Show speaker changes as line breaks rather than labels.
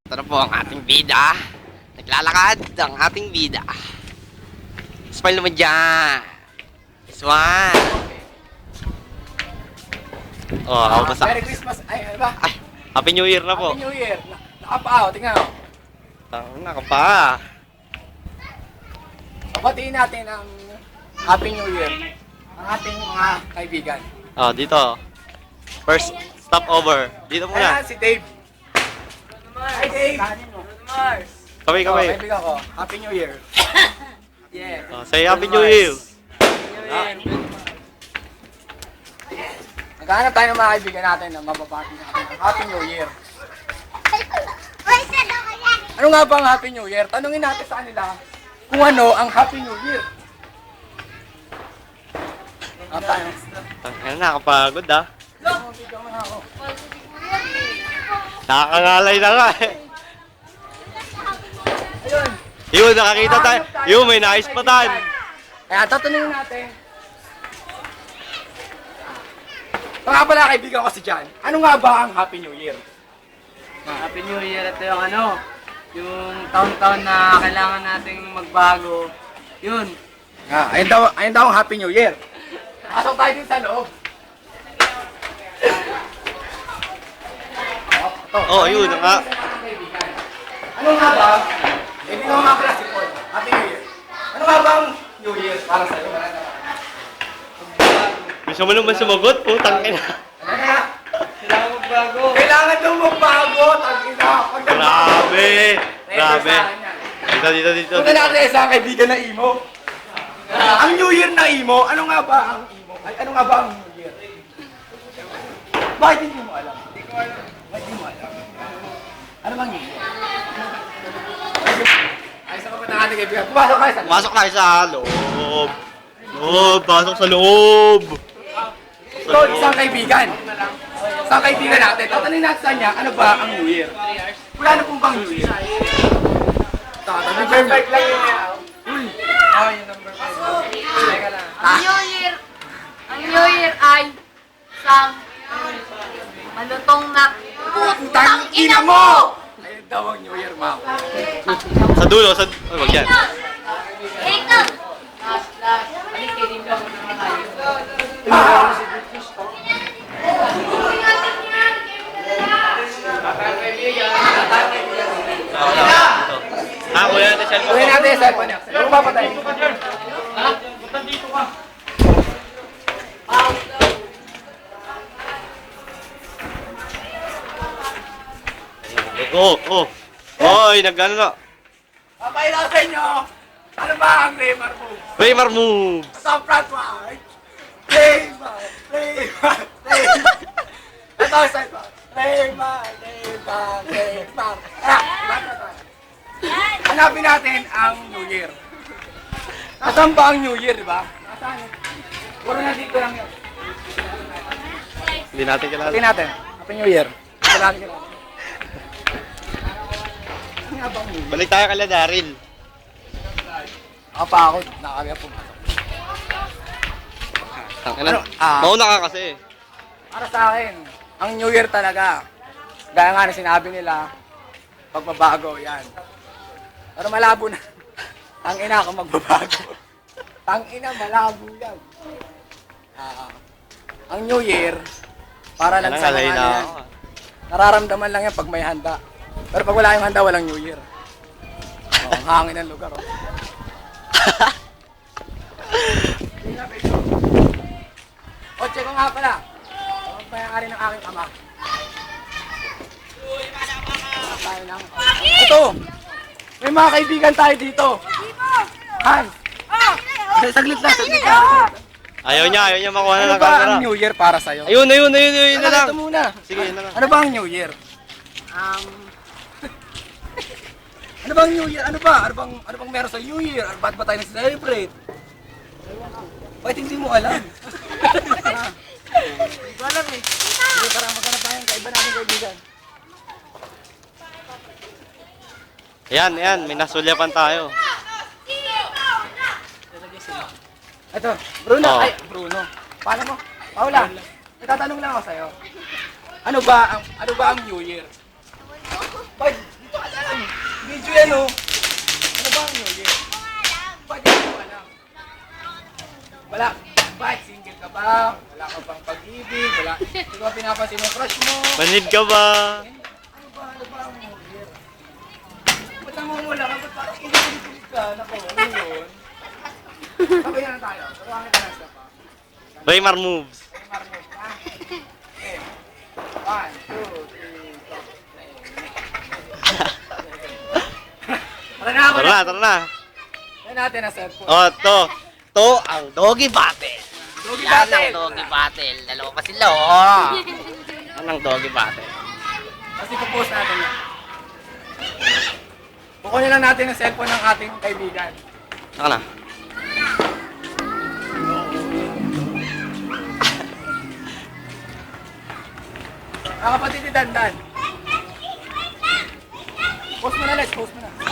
Ito na po ang ating bida. Naglalakad ang ating bida. Smile naman dyan. Smile. Oh, ako basta.
Merry Christmas. Ay, ano ba?
Ay, Happy New Year na po.
Happy New Year. Nakapaaw, tingnan mo.
Tama ka pa.
Batiin natin ang Happy New Year. Ang ating mga kaibigan.
Oh, dito. First stop over. Dito muna.
Ayan, si Dave. Hi, Dave. Mars.
Kaway,
Oh,
kaway.
kaibigan ko. Happy New Year. Yeah.
Oh, say Happy New Year.
Naghahanap tayo ng mga kaibigan natin na mababati natin ang Happy New Year. Ano nga ba ang Happy New Year? Tanungin natin sa kanila kung ano ang Happy New Year. Ano tayo?
Ano, nakapagod ah. Nakakangalay na nga eh.
Ayun.
Yun, nakakita tayo. Yun, may naispatan.
Kaya tatanungin natin. Ito nga pala kaibigan ko si John. Ano nga ba ang Happy New Year?
Happy New Year, ito yung yung taon-taon na kailangan nating magbago. Yun.
Ayun daw ang Happy New Year. Pasok tayo din sa loob.
Oh, yun,
Ano nga ba? Hindi ko nga pala si Paul. Happy New Year. Ano nga ba ang New Year para sa'yo?
Gusto mo naman sumagot, putang ina.
Ano nga?
Kailangan magbago.
Kailangan daw magbago. Tag-ina.
Grabe. Grabe. Dito.
Punta natin sa isang kaibigan na emo. Ang New Year na emo, ano nga ba ang emo? Ay, ano nga ba ang New Year? Bakit hindi mo alam? Hindi ko alam. Bakit hindi mo alam? Ano bang New Year? Ay, sa kapatang ating kaibigan. Pumasok kayo sa
Pumasok tayo sa loob. Pasok sa loob.
Ito, isang kaibigan. Isang kaibigan natin. Tatanungin natin sa kanya, ano ba ang New Year? Wala na pong bang New Year? Number 5 lang yun.
Oh, yung number 5. Teka lang.
Ang New Year ay isang malutong na
Putang ina mo! Ayun daw ang New Year, ma'am.
Sa dulo, Ay, wag yan.
Ito!
Kuya natin cellphone
Uwi
ko.
natin yung cellphone niya. Ano ba patay?
Oy, nag-ano na.
Papailaw sa inyo! Ano ba ang Raymar mo?
Raymar moves.
Sa front one! Raymar! Raymar! Raymar! Ito ang cellphone. Raymar! Raymar! Raymar! Hanapin natin ang New Year. Nasaan ba ang New Year, di ba? Nasaan yun? Puro na dito lang yun.
Hindi natin kilala.
Tingnan natin. Happy New Year. Salamat ka. Ano nga ba ang New Year?
Balik tayo kala Daryl.
Ako pa ako. Nakakaya pumasok.
Tangina.
Ano?
Mauna ka kasi.
Para sa akin, ang New Year talaga. Gaya nga na sinabi nila, pagbabago, yan. Pero malabo na. Ang ina ako magbabago. Ang ina, malabo yan. Ang New Year, para lang sa mga
Alay
ano
na
yan.
ako.
Nararamdaman lang yan pag may handa. Pero pag wala yung handa, walang New Year. Oh, ang hangin ng lugar. Oh. Kotse ko nga pala. Ang payakari ng aking ama. Tayo lang. Ito! May mga kaibigan tayo dito. Hans! Saglit lang.
Ayaw niya makuha na
Ano
ng
ba
camera.
ang New Year para sa'yo?
Ayun na lang.
Ito muna.
Sige, yun na lang.
Ano ba ang New Year? Ano ba ang New Year? Ano bang meron sa New Year? Ba't ba tayo nag-celebrate? Bakit hindi mo alam? Hindi ko alam eh. Sige, tara, maghanap tayo ng kaiba natin kaibigan.
Ayan, may nasulyapan tayo.
Ito, Bruno.
Oh.
Ay, Bruno. Paano mo? Paula, nagtatanong lang ako sa'yo. Ano ba ang New Year? Bakit? Dito pinapansin yung crush mo.
Manhid ka ba?
Ano ba ang mulir? Ba't namumula ka? Ba't parang kinig ka? Nako, ano yun? Sabayan na tayo. Turuangin ka lang siya pa.
Raymar moves.
Okay, marmos ka. Okay. 1, 2, 3, go. Tara na ako
Tara na, tara na.
Yan natin ang cellphone.
Oh, to. To ang doggy battle.
Doggy
Yan ang
battle.
doggy battle. Dalawa pa sila, oh. Yan ang doggy battle.
Kasi post natin yan. Kukunin lang natin ang cellphone ng ating kaibigan.
Saka na.
Ang kapatid ni Dandan. Post mo na, Les. Post mo na.